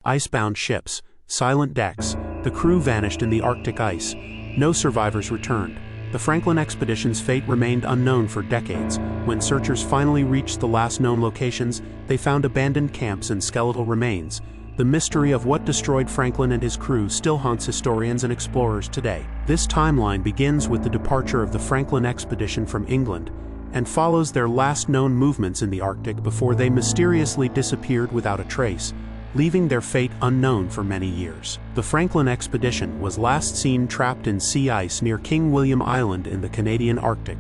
Icebound ships, silent decks, the crew vanished in the Arctic ice. No survivors returned. The Franklin expedition's fate remained unknown for decades. When searchers finally reached the last known locations, they found abandoned camps and skeletal remains. The mystery of what destroyed Franklin and his crew still haunts historians and explorers today. This timeline begins with the departure of the Franklin expedition from England and follows their last known movements in the Arctic before they mysteriously disappeared without a trace, leaving their fate unknown for many years. The Franklin expedition was last seen trapped in sea ice near King William Island in the Canadian Arctic.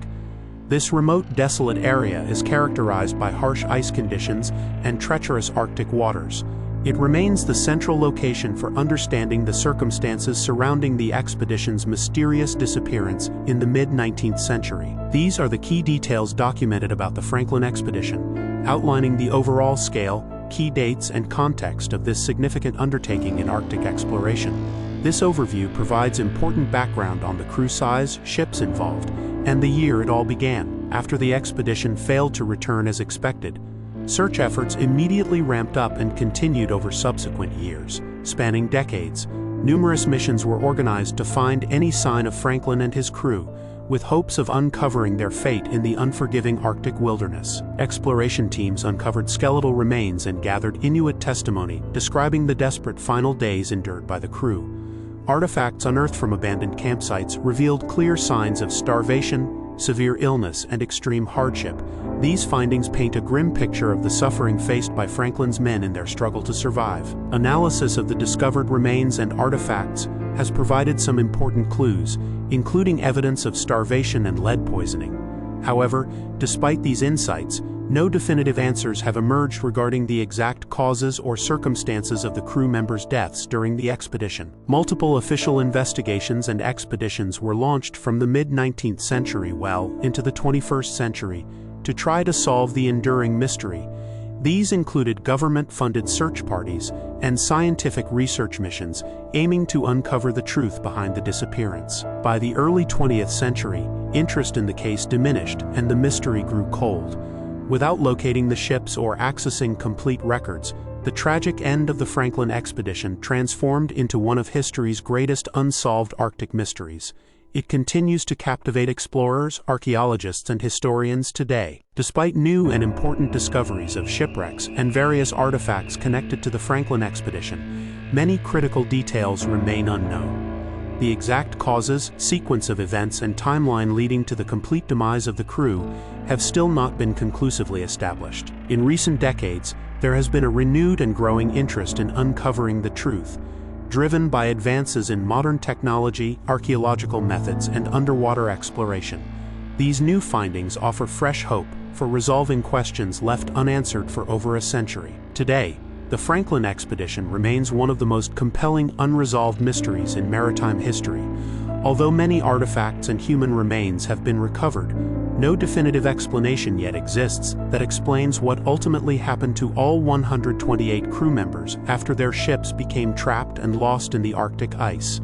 This remote, desolate area is characterized by harsh ice conditions and treacherous Arctic waters. It remains the central location for understanding the circumstances surrounding the expedition's mysterious disappearance in the mid-19th century. These are the key details documented about the Franklin expedition, outlining the overall scale, key dates, and context of this significant undertaking in Arctic exploration. This overview provides important background on the crew size, ships involved, and the year it all began. After the expedition failed to return as expected, search efforts immediately ramped up and continued over subsequent years. Spanning decades, numerous missions were organized to find any sign of Franklin and his crew, with hopes of uncovering their fate in the unforgiving Arctic wilderness. Exploration teams uncovered skeletal remains and gathered Inuit testimony describing the desperate final days endured by the crew. Artifacts unearthed from abandoned campsites revealed clear signs of starvation, severe illness, and extreme hardship. These findings paint a grim picture of the suffering faced by Franklin's men in their struggle to survive. Analysis of the discovered remains and artifacts has provided some important clues, including evidence of starvation and lead poisoning. However, despite these insights, no definitive answers have emerged regarding the exact causes or circumstances of the crew members' deaths during the expedition. Multiple official investigations and expeditions were launched from the mid-19th century well into the 21st century to try to solve the enduring mystery. These included government-funded search parties and scientific research missions aiming to uncover the truth behind the disappearance. By the early 20th century, interest in the case diminished and the mystery grew cold. Without locating the ships or accessing complete records, the tragic end of the Franklin expedition transformed into one of history's greatest unsolved Arctic mysteries. It continues to captivate explorers, archaeologists, and historians today. Despite new and important discoveries of shipwrecks and various artifacts connected to the Franklin expedition, many critical details remain unknown. The exact causes, sequence of events, and timeline leading to the complete demise of the crew have still not been conclusively established. In recent decades, there has been a renewed and growing interest in uncovering the truth, driven by advances in modern technology, archaeological methods, and underwater exploration. These new findings offer fresh hope for resolving questions left unanswered for over a century. Today, the Franklin expedition remains one of the most compelling unresolved mysteries in maritime history. Although many artifacts and human remains have been recovered, no definitive explanation yet exists that explains what ultimately happened to all 128 crew members after their ships became trapped and lost in the Arctic ice.